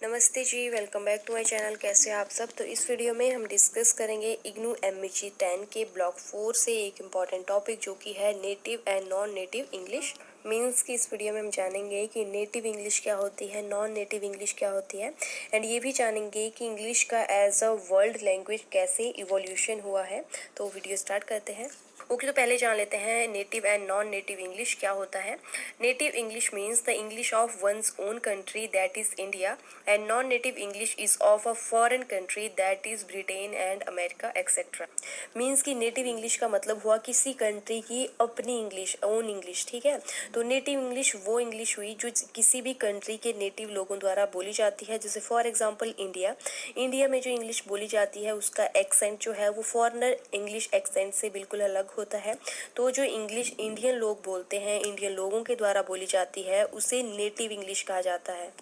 नमस्ते जी, welcome back to my channel. कैसे हैं आप सब। तो इस वीडियो में हम डिस्कस करेंगे इग्नू एमएचजी 10 के ब्लॉक 4 से एक इम्पॉर्टेंट टॉपिक जो कि है native and non native English. Means कि इस वीडियो में हम जानेंगे कि नेटिव इंग्लिश क्या होती है, नॉन नेटिव इंग्लिश क्या होती है, एंड ये भी जानेंगे कि इंग्लिश का एज अ वर्ल्ड लैंग्वेज कैसे इवोल्यूशन हुआ है। तो वीडियो स्टार्ट करते हैं। ओके, तो पहले जान लेते हैं native and non native English क्या होता है। Native English means the English of one's own country that is India, and non native English is of a foreign country that is Britain and America etcetera. Means कि native English का मतलब हुआ किसी country की अपनी English, own English, ठीक है। तो नेटिव इंग्लिश वो इंग्लिश हुई जो किसी भी कंट्री के नेटिव लोगों द्वारा बोली जाती है। जैसे फॉर एग्जांपल इंडिया में जो इंग्लिश बोली जाती है उसका एक्सेंट जो है वो फॉरेनर इंग्लिश एक्सेंट से बिल्कुल अलग होता है। तो जो इंग्लिश इंडियन लोग बोलते हैं, इंडियन लोगों के द्वारा बोली जाती है, उसे नेटिव इंग्लिश कहा जाता है।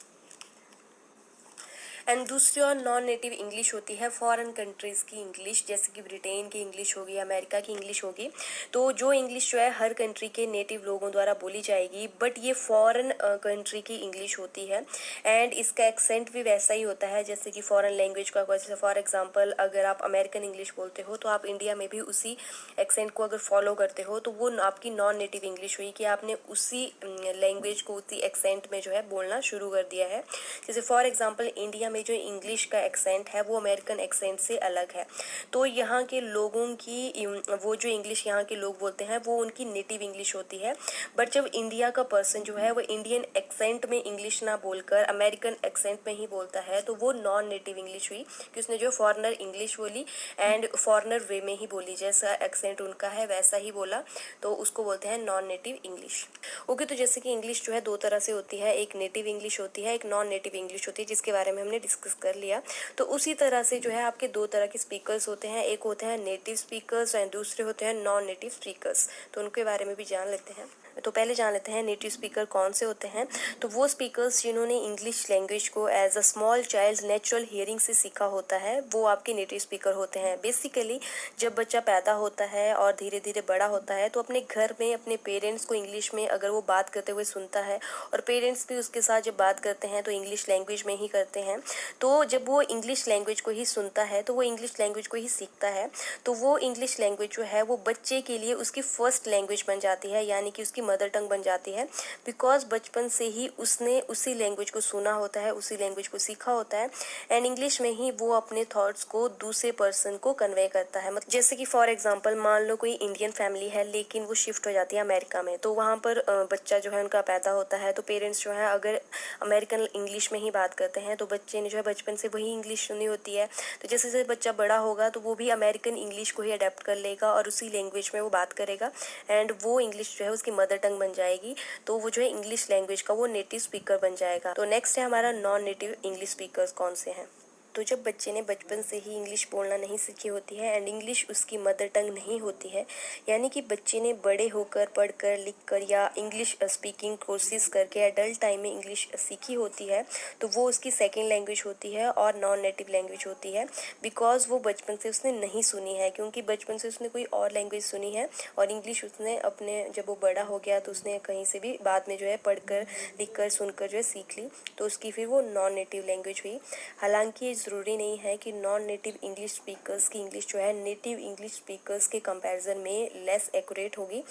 एंड दूसरी और नॉन नेटिव इंग्लिश होती है फॉरेन कंट्रीज़ की इंग्लिश, जैसे कि ब्रिटेन की इंग्लिश होगी, अमेरिका की इंग्लिश होगी। तो जो इंग्लिश जो है हर कंट्री के नेटिव लोगों द्वारा बोली जाएगी, बट ये फॉरेन कंट्री की इंग्लिश होती है एंड इसका एक्सेंट भी वैसा ही होता है जैसे कि फॉरेन लैंग्वेज का। जैसे फॉर एग्जांपल अगर आप अमेरिकन इंग्लिश बोलते हो तो आप इंडिया में भी उसी एक्सेंट को अगर फॉलो करते हो तो वो आपकी नॉन नेटिव इंग्लिश हुई कि आपने उसी लैंग्वेज को उसी एक्सेंट में जो है बोलना शुरू कर दिया है। जैसे फॉर एग्जांपल इंडिया में जो इंग्लिश का एक्सेंट है वो अमेरिकन एक्सेंट से अलग है। तो यहाँ के लोगों की वो जो इंग्लिश यहाँ के लोग बोलते हैं वो उनकी नेटिव इंग्लिश होती है। बट जब इंडिया का पर्सन जो है वो इंडियन एक्सेंट में इंग्लिश ना बोलकर अमेरिकन एक्सेंट में ही बोलता है तो वो नॉन नेटिव इंग्लिश हुई कि उसने जो फॉरेनर इंग्लिश बोली एंड फॉरेनर वे में ही बोली, जैसा एक्सेंट उनका है वैसा ही बोला, तो उसको बोलते हैं नॉन नेटिव इंग्लिश। ओके, तो जैसे कि इंग्लिश जो है दो तरह से होती है, एक नेटिव इंग्लिश होती है, एक नॉन नेटिव इंग्लिश होती है, जिसके बारे में हमने डिस्कस कर लिया। तो उसी तरह से जो है आपके दो तरह के स्पीकर्स होते हैं, एक होते हैं नेटिव स्पीकर्स एंड दूसरे होते हैं नॉन नेटिव स्पीकर्स। तो उनके बारे में भी जान लेते हैं। तो पहले जान लेते हैं नेटिव स्पीकर कौन से होते हैं। तो वो स्पीकर्स जिन्होंने इंग्लिश लैंग्वेज को as a small child natural hearing से सीखा होता है वो आपके नेटिव स्पीकर होते हैं। बेसिकली जब बच्चा पैदा होता है और धीरे धीरे बड़ा होता है तो अपने घर में अपने पेरेंट्स को इंग्लिश में अगर वो बात करते हुए सुनता है और पेरेंट्स भी उसके साथ जब बात करते हैं तो इंग्लिश लैंग्वेज में ही करते हैं। तो जब वो इंग्लिश लैंग्वेज को ही सुनता है तो वो इंग्लिश लैंग्वेज को ही सीखता है। तो वो इंग्लिश लैंग्वेज जो है वो बच्चे के लिए उसकी फर्स्ट लैंग्वेज बन जाती है, यानी कि उसकी मदर टंग बन जाती है। बिकॉज बचपन से ही उसने उसी लैंग्वेज को सुना होता है, उसी लैंग्वेज को सीखा होता है एंड इंग्लिश में ही वो अपने थॉट्स को दूसरे पर्सन को कन्वे करता है। मतलब जैसे कि फॉर एग्जांपल मान लो कोई इंडियन फैमिली है लेकिन वो शिफ्ट हो जाती है अमेरिका में, तो वहाँ पर बच्चा जो है उनका पैदा होता है तो पेरेंट्स जो है अगर अमेरिकन इंग्लिश में ही बात करते हैं तो बच्चे ने जो है बचपन से वही इंग्लिश सुनी होती है। तो जैसे जैसे बच्चा बड़ा होगा तो वो भी अमेरिकन इंग्लिश को ही अडेप्ट कर लेगा और उसी लैंग्वेज में वो बात करेगा एंड वो इंग्लिश जो है उसकी मदर टंग बन जाएगी। तो वो जो है इंग्लिश लैंग्वेज का वो नेटिव स्पीकर बन जाएगा। तो नेक्स्ट है हमारा नॉन नेटिव इंग्लिश स्पीकर्स कौन से हैं। तो जब बच्चे ने बचपन से ही इंग्लिश बोलना नहीं सीखी होती है एंड इंग्लिश उसकी मदर टंग नहीं होती है, यानी कि बच्चे ने बड़े होकर पढ़कर लिखकर या इंग्लिश स्पीकिंग कोर्सेज करके एडल्ट टाइम में इंग्लिश सीखी होती है, तो वो उसकी सेकेंड लैंग्वेज होती है और नॉन नेटिव लैंग्वेज होती है। बिकॉज वो बचपन से उसने नहीं सुनी है, क्योंकि बचपन से उसने कोई और लैंग्वेज सुनी है और इंग्लिश उसने अपने जब वो बड़ा हो गया तो उसने कहीं से भी बाद में जो है पढ़कर लिखकर सुनकर जो है सीख ली, तो उसकी फिर वो नॉन नेटिव लैंग्वेज हुई। हालांकि ज़रूरी नहीं है कि नॉन नेटिव इंग्लिश स्पीकर्स की इंग्लिश जो है नेटिव इंग्लिश स्पीकर्स के कंपैरिजन में लेस एक्यूरेट होगी।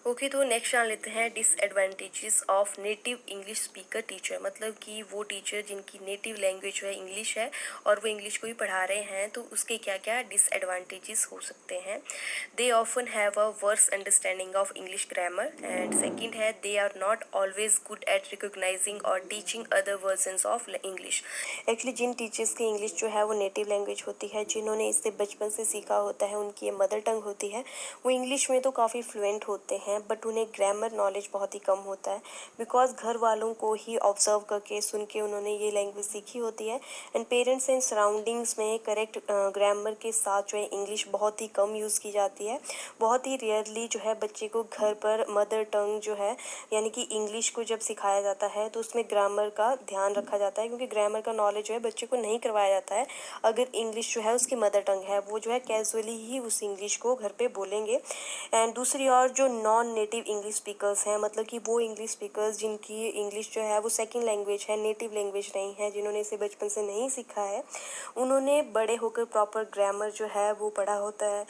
ओके, तो नेक्स्ट जान लेते हैं disadvantages of native English speaker teacher. मतलब कि वो टीचर जिनकी नेटिव लैंग्वेज जो है इंग्लिश है और वो इंग्लिश को ही पढ़ा रहे हैं तो उसके क्या क्या डिसएडवांटेजेस हो सकते हैं। They often have a worse understanding of English grammar and second है they are not always good at recognizing or teaching other versions of English. Actually जिन टीचर्स की इंग्लिश जो है वो नेटिव लैंग्वेज होती है, जिन्होंने इसे बचपन से सीखा होता है, उनकी ये मदर टंग होती है, वो इंग्लिश में तो काफ़ी फ्लुएंट होते हैं बट उन्हें ग्रामर नॉलेज बहुत ही कम होता है। बिकॉज घर वालों को ही ऑब्जर्व करके सुन के उन्होंने ये लैंग्वेज सीखी होती है एंड पेरेंट्स एंड सराउंडिंग्स में करेक्ट ग्रामर के साथ जो है इंग्लिश बहुत ही कम यूज़ की जाती है। बहुत ही रेयरली जो है बच्चे को घर पर मदर टंग जो है यानी कि इंग्लिश को जब सिखाया जाता है तो उसमें ग्रामर का ध्यान रखा जाता है, क्योंकि ग्रामर का नॉलेज जो है बच्चे को नहीं करवाया जाता है। अगर इंग्लिश जो है उसकी मदर टंग है, वो जो है कैजुअली ही उस इंग्लिश को घर पे बोलेंगे। एंड दूसरी ओर जो नॉन नेटिव इंग्लिश स्पीकर्स हैं, मतलब कि वो इंग्लिश स्पीकर्स जिनकी इंग्लिश जो है वो सेकंड लैंग्वेज है, नेटिव लैंग्वेज नहीं है, जिन्होंने इसे बचपन से नहीं सीखा है, उन्होंने बड़े होकर प्रॉपर ग्रामर जो है वो पढ़ा होता है,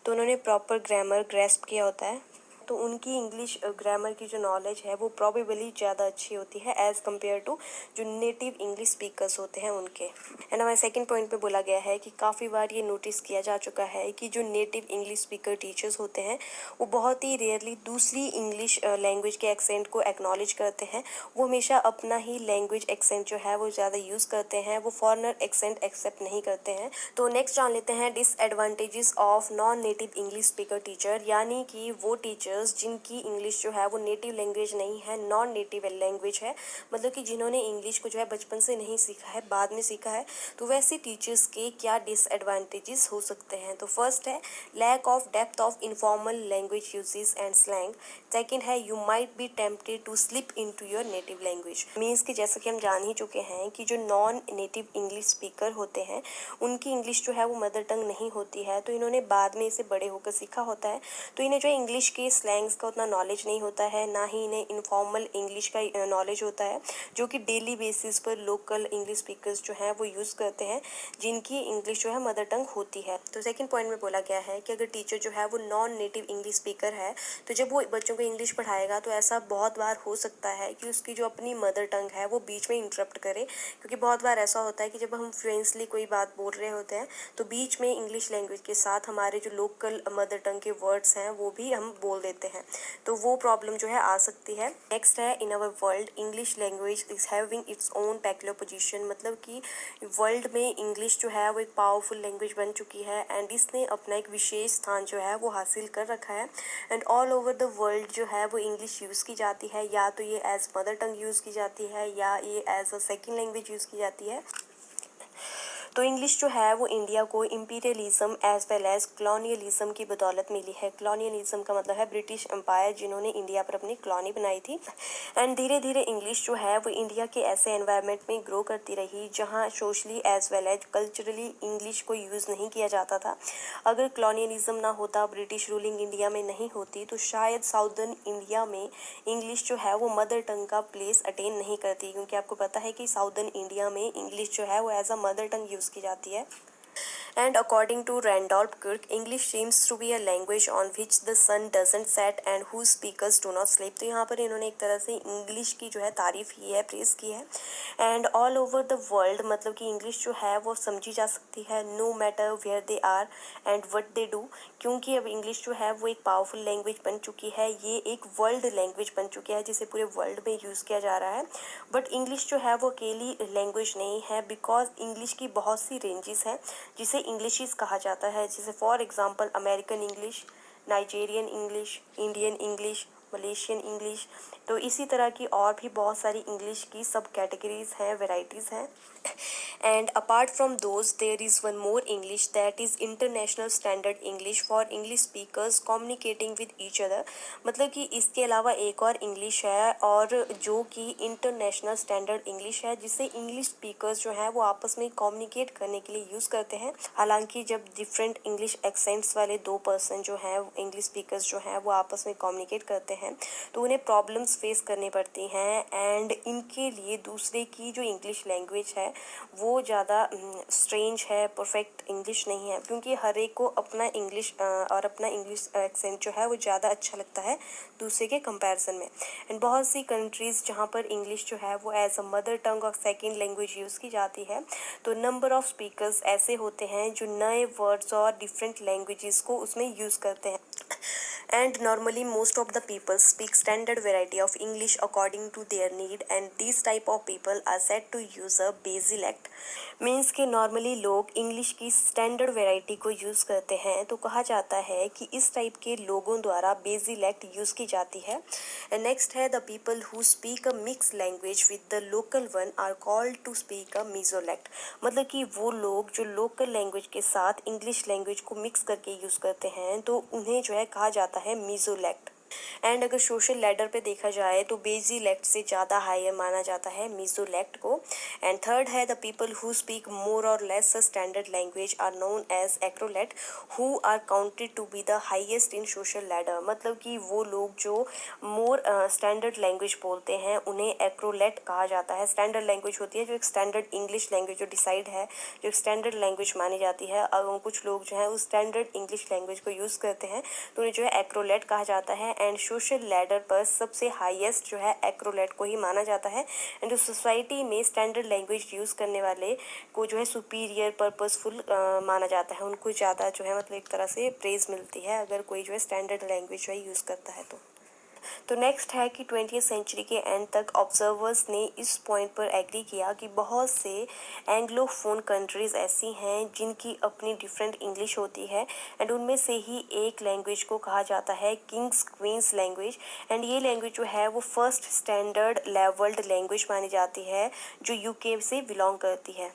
तो उन्होंने प्रॉपर ग्रामर ग्रेस्प किया होता है, तो उनकी इंग्लिश ग्रामर की जो नॉलेज है वो प्रॉबेबली ज़्यादा अच्छी होती है एज़ कम्पेयर टू जो नेटिव इंग्लिश स्पीकर्स होते हैं उनके। एंड हमारे सेकंड पॉइंट पे बोला गया है कि काफ़ी बार ये नोटिस किया जा चुका है कि जो नेटिव इंग्लिश स्पीकर टीचर्स होते हैं वो बहुत ही रेयरली दूसरी इंग्लिश लैंग्वेज के एक्सेंट को एक्नॉलेज करते हैं। वो हमेशा अपना ही लैंग्वेज एक्सेंट जो है वो ज़्यादा यूज़ करते हैं, वो फॉरेनर एक्सेंट एक्सेप्ट नहीं करते हैं। तो नेक्स्ट जान लेते हैं disadvantages of non native English speaker teacher, यानी कि वो टीचर्स जिनकी इंग्लिश जो है वो नेटिव लैंग्वेज नहीं है, नॉन नेटिव लैंग्वेज है, मतलब कि जिन्होंने इंग्लिश को जो है बचपन से नहीं सीखा है, बाद में सीखा है। तो वैसे टीचर्स के क्या डिसएडवांटेजेस हो सकते हैं? तो फर्स्ट है lack of depth of informal language uses and slang. Second है you might be tempted to slip into your native language. Means कि जैसा कि हम जान ही चुके हैं कि जो नॉन नेटिव इंग्लिश स्पीकर होते हैं उनकी इंग्लिश जो है वो मदर टंग नहीं होती है, तो इन्होंने बाद में इसे बड़े होकर सीखा होता है, तो इन्हें जो है इंग्लिश के स्लैंग्स का उतना नॉलेज नहीं होता है, ना ही इन्हें इनफॉर्मल इंग्लिश का नॉलेज होता है जो कि डेली बेसिस पर लोकल इंग्लिश स्पीकर्स जो हैं वो यूज़ करते हैं, जिनकी इंग्लिश जो है मदर टंग होती है। तो सेकंड पॉइंट में बोला गया है कि अगर टीचर जो है वो नॉन नेटिव इंग्लिश स्पीकर है, तो जब वो बच्चों को इंग्लिश पढ़ाएगा तो ऐसा बहुत बार हो सकता है कि उसकी जो अपनी मदर टंग है वो बीच में इंटरप्ट करे, क्योंकि बहुत बार ऐसा होता है कि जब हम फ्लुएंटली कोई बात बोल रहे होते हैं तो बीच में इंग्लिश लैंग्वेज के साथ हमारे जो लोकल मदर टंग के वर्ड्स हैं वो भी हम बोल देते हैं, तो वो प्रॉब्लम जो है आ सकती है। नेक्स्ट है in our world English language is having its own peculiar position, मतलब कि वर्ल्ड में इंग्लिश जो है वो एक पावरफुल लैंग्वेज बन चुकी है एंड इसने अपना एक विशेष स्थान जो है वो हासिल कर रखा है। And all over the world जो है वो इंग्लिश यूज़ की जाती है, या तो ये एज मदर टंग यूज़ की जाती है या ये as a second language use की जाती है। तो इंग्लिश जो है वो इंडिया को imperialism as well as colonialism की बदौलत मिली है। कॉलोनियलिज्म का मतलब है ब्रिटिश एम्पायर जिन्होंने इंडिया पर अपनी कॉलोनी बनाई थी। एंड धीरे धीरे इंग्लिश जो है वो इंडिया के ऐसे एनवायरनमेंट में ग्रो करती रही जहाँ socially as well as culturally English को यूज़ नहीं किया जाता था। अगर कॉलोनियलिज्म ना होता, ब्रिटिश रूलिंग इंडिया में नहीं होती, तो शायद साउदर्न इंडिया में इंग्लिश जो है वो मदर टंग का प्लेस अटेन नहीं करती, क्योंकि आपको पता है कि साउदर्न इंडिया में इंग्लिश जो है वो as a mother tongue use की जाती है। And according to Randolph Kirk, English seems to be a language on which the sun doesn't set and whose speakers do not sleep। तो यहाँ पर इन्होंने एक तरह से इंग्लिश की जो है तारीफ की है, प्रेस की है। And all over the world, मतलब कि इंग्लिश जो है वो समझी जा सकती है no matter where they are and what they do, क्योंकि अब इंग्लिश जो है वो एक पावरफुल लैंग्वेज बन चुकी है, ये एक वर्ल्ड लैंग्वेज बन चुकी है जिसे पूरे वर्ल्ड में यूज़ किया जा रहा है। बट इंग्लिश जो है वो अकेली लैंग्वेज नहीं है, बिकॉज इंग्लिश की बहुत सी रेंजेस हैं जिसे इंग्लिशिस कहा जाता है, जैसे for example American English, Nigerian English, Indian English, Malaysian English. तो इसी तरह की और भी बहुत सारी इंग्लिश की सब कैटेगरीज हैं, वेराइटीज़ हैं। And apart from those there is one more English that is international standard English for English speakers communicating with each other, मतलब कि इसके अलावा एक और इंग्लिश है और जो कि इंटरनेशनल स्टैंडर्ड इंग्लिश है, जिसे इंग्लिश स्पीकर्स जो हैं वो आपस में कम्युनिकेट करने के लिए यूज़ करते हैं। हालांकि जब डिफरेंट इंग्लिश एक्सेंट्स वाले दो पर्सन जो हैं इंग्लिश स्पीकर्स जो हैं वो आपस में कम्युनिकेट करते हैं तो उन्हें प्रॉब्लम्स फेस करनी पड़ती हैं, एंड इनके लिए दूसरे की जो इंग्लिश लैंग्वेज है वो ज़्यादा स्ट्रेंज है, परफेक्ट इंग्लिश नहीं है, क्योंकि हर एक को अपना इंग्लिश और अपना इंग्लिश एक्सेंट जो है वो ज़्यादा अच्छा लगता है दूसरे के कंपैरिजन में। एंड बहुत सी कंट्रीज़ जहाँ पर इंग्लिश जो है वो एज अ मदर टंग और सेकेंड लैंग्वेज यूज़ की जाती है, तो नंबर ऑफ़ स्पीकर्स ऐसे होते हैं जो नए वर्ड्स और डिफरेंट लैंग्वेजेस को उसमें यूज़ करते हैं। And normally most of the people speak standard variety of English according to their need, and these type of people are said to use a basilect। Means कि normally लोग English की standard variety को use करते हैं, तो कहा जाता है कि इस टाइप के लोगों द्वारा बेसिलेक्ट यूज़ की जाती है। नेक्स्ट है the people who speak a mix language with the local one are called to speak a mesolect, मतलब कि वो लोग जो लोकल लैंग्वेज के साथ इंग्लिश लैंग्वेज को मिक्स करके यूज़ करते हैं तो उन्हें जो है कहा जाता है मीजोलेक्ट। एंड अगर सोशल लैडर पे देखा जाए तो बेसिलेक्ट से ज़्यादा हायर माना जाता है मीजोलेक्ट को। एंड थर्ड है the people who speak more or less standard language are known as acrolect who are counted to be the highest in social ladder. मतलब कि वो लोग जो मोर स्टैंडर्ड लैंग्वेज बोलते हैं उन्हें एक्रोलेट कहा जाता है। स्टैंडर्ड लैंग्वेज होती है जो एक स्टैंडर्ड इंग्लिश लैंग्वेज जो डिसाइड है, जो एक स्टैंडर्ड लैंग्वेज मानी जाती है। और कुछ लोग जो है उस स्टैंडर्ड इंग्लिश लैंग्वेज को यूज़ करते हैं तो उन्हें जो है एक्रोलेट कहा जाता है। एंड सोशल लैडर पर सबसे हाईएस्ट जो है एक्रोलेट को ही माना जाता है। एंड जो सोसाइटी में स्टैंडर्ड लैंग्वेज यूज़ करने वाले को जो है सुपीरियर पर्पसफुल माना जाता है। उनको ज़्यादा जो है मतलब एक तरह से प्रेज मिलती है अगर कोई जो है स्टैंडर्ड लैंग्वेज जो है यूज़ करता है तो नेक्स्ट है कि 20वीं सेंचुरी के एंड तक ऑब्जर्वर्स ने इस पॉइंट पर एग्री किया कि बहुत से एंग्लोफोन कंट्रीज़ ऐसी हैं जिनकी अपनी डिफरेंट इंग्लिश होती है। एंड उनमें से ही एक लैंग्वेज को कहा जाता है किंग्स क्वींस लैंग्वेज। एंड ये लैंग्वेज जो है वो फर्स्ट स्टैंडर्ड लेवल्ड लैंग्वेज मानी जाती है जो यूके से बिलोंग करती है।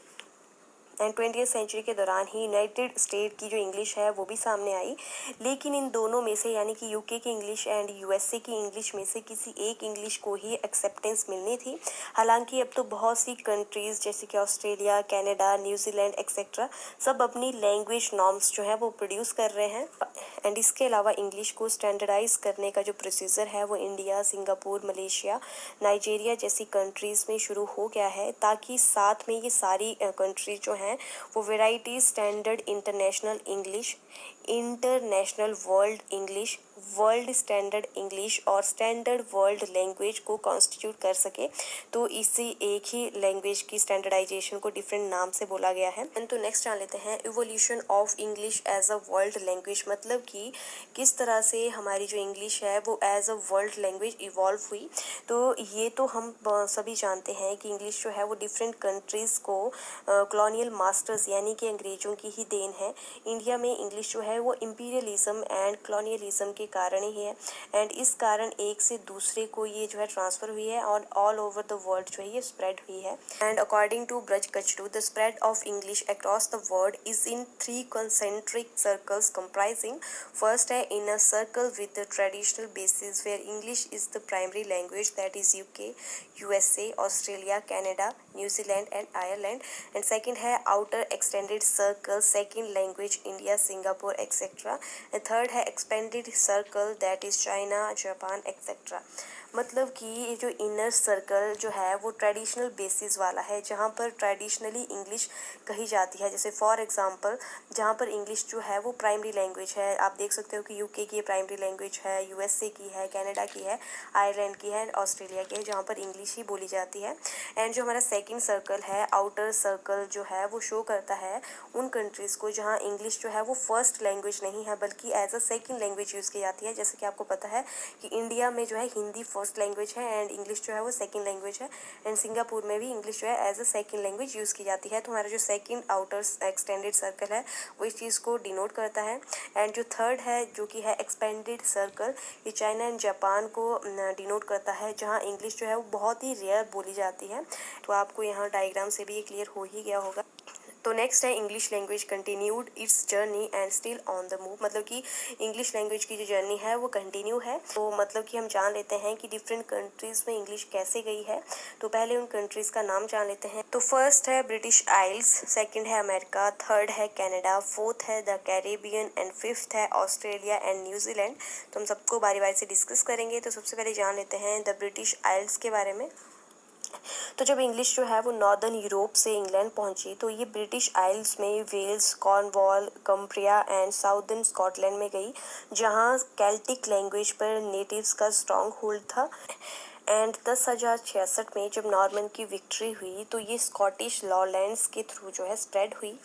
एंड 20वीं सेंचुरी के दौरान ही यूनाइटेड स्टेट की जो इंग्लिश है वो भी सामने आई। लेकिन इन दोनों में से यानी कि यूके की इंग्लिश एंड यूएसए की इंग्लिश में से किसी एक इंग्लिश को ही एक्सेप्टेंस मिलनी थी। हालांकि अब तो बहुत सी कंट्रीज़ जैसे कि ऑस्ट्रेलिया, कनाडा, न्यूजीलैंड एक्सेट्रा सब अपनी लैंग्वेज नॉर्म्स जो है वो प्रोड्यूस कर रहे हैं। एंड इसके अलावा इंग्लिश को स्टैंडर्डाइज करने का जो प्रोसीजर है वो इंडिया, सिंगापुर, मलेशिया, नाइजीरिया जैसी कंट्रीज़ में शुरू हो गया है ताकि साथ में ये सारी कंट्रीज जो हैं वो variety standard international English, international world English, world standard English और स्टैंडर्ड वर्ल्ड लैंग्वेज को कॉन्स्टिट्यूट कर सके। तो इसी एक ही लैंग्वेज की स्टैंडर्डाइजेशन को डिफरेंट नाम से बोला गया है। तो नेक्स्ट जान लेते हैं evolution of English as a world language. मतलब कि किस तरह से हमारी जो इंग्लिश है वो as a world language evolve हुई। तो ये तो हम सभी जानते हैं कि इंग्लिश जो है वो डिफरेंट कंट्रीज़ को कॉलोनियल मास्टर्स यानी कि अंग्रेज़ों की ही देन है। इंडिया में इंग्लिश जो है वो इम्पीरियलिज्म एंड कॉलोनियलिज्म के कारण ही है। एंड इस कारण एक से दूसरे को ये जो है ट्रांसफ़र हुई है और ऑल ओवर द वर्ल्ड जो है ये स्प्रेड हुई है। And according to Braj Kachru the spread of English across the world is in 3 concentric circles comprising first है in a circle with the traditional basis where English is the primary language, that is UK, USA, Australia, Canada, New Zealand and Ireland. And second है outer extended circle, second language India, Singapore etc. and third है expanded circle, that is China, Japan etc. मतलब कि ये जो inner circle जो है वो traditional basis वाला है जहाँ पर ट्रेडिशनली इंग्लिश कही जाती है। जैसे फॉर एग्जांपल जहाँ पर इंग्लिश जो है वो प्राइमरी लैंग्वेज है। आप देख सकते हो कि यूके की प्राइमरी लैंग्वेज है, यूएसए की है, कनाडा की है, आयरलैंड की है, ऑस्ट्रेलिया की है, जहाँ पर इंग्लिश ही बोली जाती है। एंड जो हमारा सेकंड सर्कल है, आउटर सर्कल जो है वो शो करता है उन कंट्रीज़ को जहाँ इंग्लिश जो है वो फर्स्ट लैंग्वेज नहीं है बल्कि as a second language use की जाती है। जैसे कि आपको पता है कि इंडिया में जो है हिंदी फर्स्ट लैंग्वेज है एंड इंग्लिश जो है वो सेकंड लैंग्वेज है। एंड सिंगापुर में भी इंग्लिश जो है as a second language use की जाती है। तो हमारा जो सेकंड आउटर एक्सटेंडेड सर्कल है वो इस चीज़ को डिनोट करता है। एंड जो थर्ड है जो कि है एक्सपेंडेड सर्कल, ये चाइना एंड जापान को डिनोट करता है जहाँ इंग्लिश जो है वो बहुत ही रेयर बोली जाती है। तो आपको यहाँ डायग्राम से भी ये क्लियर हो ही गया होगा। तो नेक्स्ट है English language continued it's journey and still on the move. मतलब कि इंग्लिश लैंग्वेज की जो जर्नी है वो कंटिन्यू है। तो मतलब कि हम जान लेते हैं कि डिफरेंट कंट्रीज़ में इंग्लिश कैसे गई है। तो पहले उन कंट्रीज़ का नाम जान लेते हैं। तो फर्स्ट है ब्रिटिश आइल्स, सेकंड है अमेरिका, थर्ड है कनाडा, फोर्थ है द कैरेबियन एंड फिफ्थ है ऑस्ट्रेलिया एंड न्यूजीलैंड। तो हम सबको बारी बारी से डिस्कस करेंगे। तो सबसे पहले जान लेते हैं द ब्रिटिश आइल्स के बारे में। तो जब इंग्लिश जो है वो नॉर्दर्न यूरोप से इंग्लैंड पहुंची तो ये ब्रिटिश आइल्स में Wales, Cornwall, Cumbria and southern Scotland में गई जहां केल्टिक लैंग्वेज पर नेटिव्स का स्ट्रॉन्ग होल्ड था। एंड 10,066 में जब नॉर्मन की विक्ट्री हुई तो ये स्कॉटिश लॉलैंड्स के थ्रू जो है स्प्रेड हुई।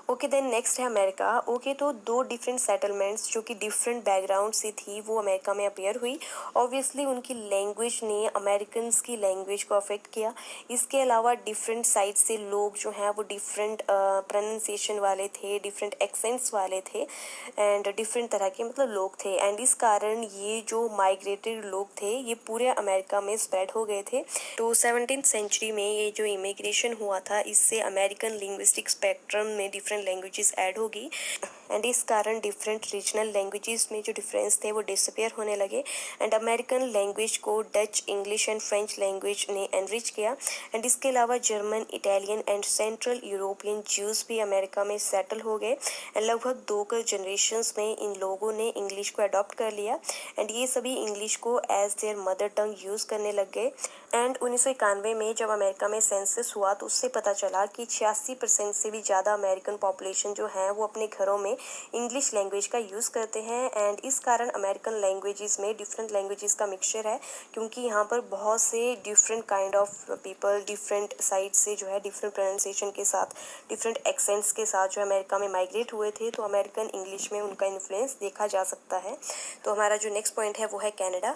ओके देन नेक्स्ट है अमेरिका। ओके तो दो डिफरेंट सेटलमेंट्स जो कि डिफरेंट बैकग्राउंड से थी वो अमेरिका में अपीयर हुई। ऑब्वियसली उनकी लैंग्वेज ने अमेरिकन की लैंग्वेज को अफेक्ट किया। इसके अलावा डिफरेंट साइड से लोग जो हैं वो डिफरेंट प्रोनाउंसिएशन वाले थे, डिफरेंट एक्सेंट्स वाले थे एंड डिफरेंट तरह के मतलब लोग थे। एंड इस कारण ये जो माइग्रेटेड लोग थे ये पूरे अमेरिका में स्प्रेड हो गए थे। तो 17th सेंचुरी में ये जो इमिग्रेशन हुआ था इससे अमेरिकन लिंग्विस्टिक स्पेक्ट्रम में डिफरेंट लैंग्वेजेस ऐड होगी। एंड इस कारण डिफरेंट रीजनल लैंग्वेजेस में जो डिफरेंस थे वो डिसअपियर होने लगे एंड अमेरिकन लैंग्वेज को Dutch, English and French language ने एनरिच किया एंड इसके अलावा German, Italian and central European Jews भी अमेरिका में सेटल हो गए एंड लगभग 2 जनरेशन्स में इन लोगों ने इंग्लिश को अडॉप्ट कर लिया एंड ये सभी इंग्लिश को as their mother tongue use करने लग गए एंड 1991 में जब अमेरिका में सेंसस हुआ तो उससे पता चला कि 86% से भी ज़्यादा अमेरिकन पॉपुलेशन जो है वो अपने घरों में इंग्लिश लैंग्वेज का यूज़ करते हैं एंड इस कारण अमेरिकन लैंग्वेजेस में डिफरेंट लैंग्वेजेस का मिक्सचर है क्योंकि यहाँ पर बहुत से different kind of people different side से जो है डिफरेंट प्रोनाउंसिएशन के साथ डिफरेंट एक्सेंट्स के साथ जो अमेरिका में माइग्रेट हुए थे तो अमेरिकन इंग्लिश में उनका इन्फ्लुएंस देखा जा सकता है। तो हमारा जो नेक्स्ट पॉइंट है वो है कनाडा।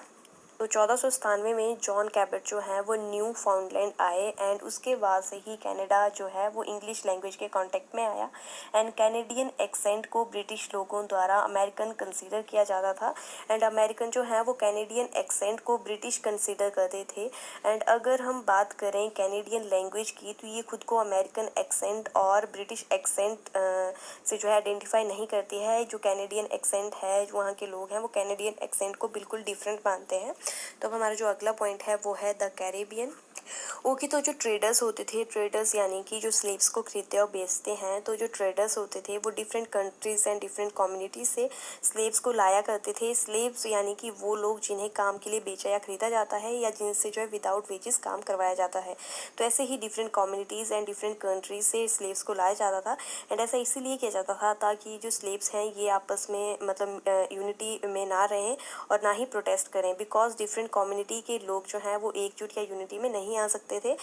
तो 1497 में जॉन कैबट जो है वो न्यू फाउंडलैंड आए एंड उसके बाद से ही कनाडा जो है वो इंग्लिश लैंग्वेज के कांटेक्ट में आया एंड कैनेडियन एक्सेंट को ब्रिटिश लोगों द्वारा अमेरिकन कंसीडर किया जाता था एंड अमेरिकन जो है वो कैनेडियन एक्सेंट को ब्रिटिश कंसीडर करते थे एंड अगर हम बात करें कैनेडियन लैंग्वेज की तो ये खुद को अमेरिकन एक्सेंट और ब्रिटिश एक्सेंट से जो है आइडेंटिफाई नहीं करती है। जो कैनेडियन एक्सेंट है जो वहाँ के लोग हैं वो कैनेडियन एक्सेंट को बिल्कुल डिफरेंट मानते हैं। तो अब हमारा जो अगला पॉइंट है वो है द कैरेबियन। ओके, तो जो ट्रेडर्स होते थे, ट्रेडर्स यानी कि जो स्लेव्स को खरीदते और बेचते हैं, तो जो ट्रेडर्स होते थे वो different countries and different communities से स्लेव्स को लाया करते थे। स्लेव्स यानी कि वो लोग जिन्हें काम के लिए बेचा या खरीदा जाता है या जिनसे जो है विदाउट वेजेस काम करवाया जाता है। तो ऐसे ही different communities and different countries से स्लेव्स को लाया जाता था एंड ऐसा इसीलिए किया जाता था ताकि जो स्लेव्स हैं ये आपस में मतलब यूनिटी में ना रहें और ना ही प्रोटेस्ट करें बिकॉज डिफरेंट कम्युनिटी के लोग जो हैं वो एकजुट या यूनिटी में नहीं आ सकते थे।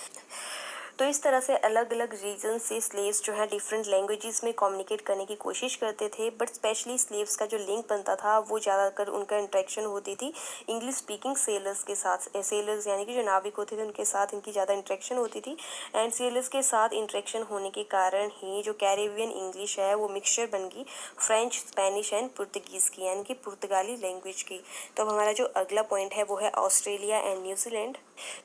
तो इस तरह से अलग अलग रीजन से स्लेव्स जो है डिफरेंट लैंग्वेजेस में कम्युनिकेट करने की कोशिश करते थे बट स्पेशली स्लेव्स का जो लिंक बनता था वो ज़्यादातर उनका इंटरेक्शन होती थी इंग्लिश स्पीकिंग सेलर्स के साथ। सेलर्स यानी कि जो नाविक होते थे उनके साथ इनकी ज़्यादा इंटरेक्शन होती थी एंड सेलर्स के साथ इंटरेक्शन होने के कारण ही जो कैरेबियन इंग्लिश है वो मिक्सचर बन गई फ्रेंच, स्पेनिश एंड पुर्तगीज़ की यानी कि पुर्तगाली लैंग्वेज की। तो अब हमारा जो अगला पॉइंट है वो है ऑस्ट्रेलिया एंड न्यूजीलैंड।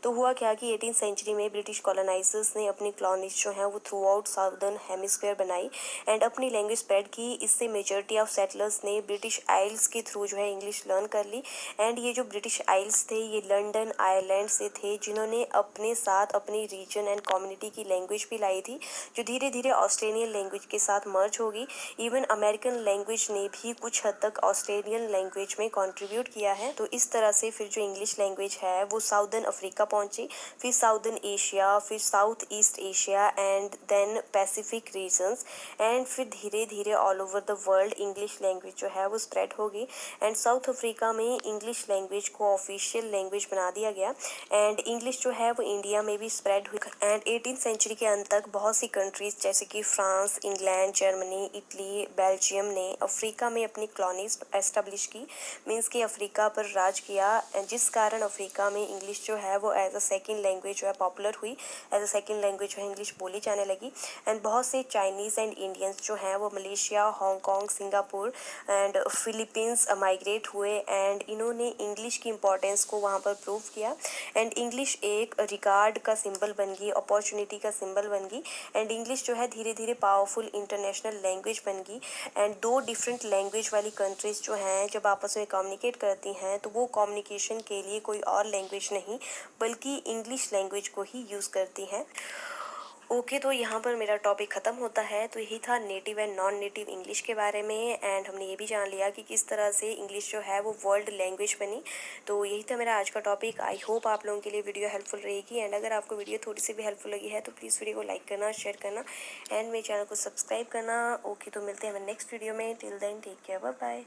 तो हुआ क्या कि 18th सेंचुरी में ब्रिटिश कॉलोनाइजर्स ने अपनी कॉलोनीज जो हैं वो थ्रू आउट साउदर्न हेमिस्फीयर बनाई एंड अपनी लैंग्वेज स्प्रेड की। इससे मेजॉरिटी ऑफ सेटलर्स ने ब्रिटिश आइल्स के थ्रू जो है इंग्लिश लर्न कर ली एंड ये जो ब्रिटिश आइल्स थे ये लंदन, आयरलैंड से थे जिन्होंने अपने साथ अपनी रीजन एंड कम्युनिटी की लैंग्वेज भी लाई थी जो धीरे धीरे ऑस्ट्रेलियन लैंग्वेज के साथ मर्ज होगी। इवन अमेरिकन लैंग्वेज ने भी कुछ हद तक ऑस्ट्रेलियन लैंग्वेज में कंट्रीब्यूट किया है। तो इस तरह से फिर जो इंग्लिश लैंग्वेज है वो साउदर्न अफ्रीका पहुंची, फिर साउदर्न एशिया, फिर South East Asia and then Pacific regions and फिर धीरे धीरे all over the world English language जो है वो स्प्रेड होगी एंड साउथ अफ्रीका में इंग्लिश लैंग्वेज को ऑफिशियल लैंग्वेज बना दिया गया एंड इंग्लिश जो है वो इंडिया में भी स्प्रेड हुई एंड 18th सेंचुरी के अंत तक बहुत सी कंट्रीज जैसे कि France, England, Germany, Italy, Belgium ने अफ्रीका में अपनी कॉलोनीज एस्टेब्लिश की, मीन्स कि अफ्रीका पर राज किया जिस कारण अफ्रीका में इंग्लिश जो है वो एज अ सेकेंड लैंग्वेज जो है पॉपुलर हुई, एज अ सेकेंड लैंग्वेज जो है इंग्लिश बोली जाने लगी एंड बहुत से चाइनीज़ एंड इंडियंस जो हैं वो Malaysia, Hong Kong, Singapore and Philippines migrate हुए एंड इन्होंने इंग्लिश की इंपॉर्टेंस को वहाँ पर प्रूव किया एंड इंग्लिश एक रिगार्ड का सिंबल बन गई, अपॉर्चुनिटी का सिंबल बन गई एंड इंग्लिश जो है धीरे धीरे पावरफुल इंटरनेशनल लैंग्वेज बन गई एंड 2 डिफरेंट लैंग्वेज वाली कंट्रीज जो हैं जब आपस में कम्युनिकेट करती हैं तो वो कम्युनिकेशन के लिए कोई और लैंग्वेज नहीं बल्कि इंग्लिश लैंग्वेज को ही यूज़ करती हैं। ओके, तो यहाँ पर मेरा टॉपिक ख़त्म होता है। तो यही था native and non native English के बारे में एंड हमने ये भी जान लिया कि किस तरह से इंग्लिश जो है वो वर्ल्ड लैंग्वेज बनी। तो यही था मेरा आज का टॉपिक। आई होप आप लोगों के लिए वीडियो हेल्पफुल रहेगी एंड अगर आपको वीडियो थोड़ी सी भी हेल्पफुल लगी है तो प्लीज़ वीडियो को लाइक करना, शेयर करना एंड मेरे चैनल को सब्सक्राइब करना। ओके, तो मिलते हैं हमारे नेक्स्ट वीडियो में। Till then take care, bye bye.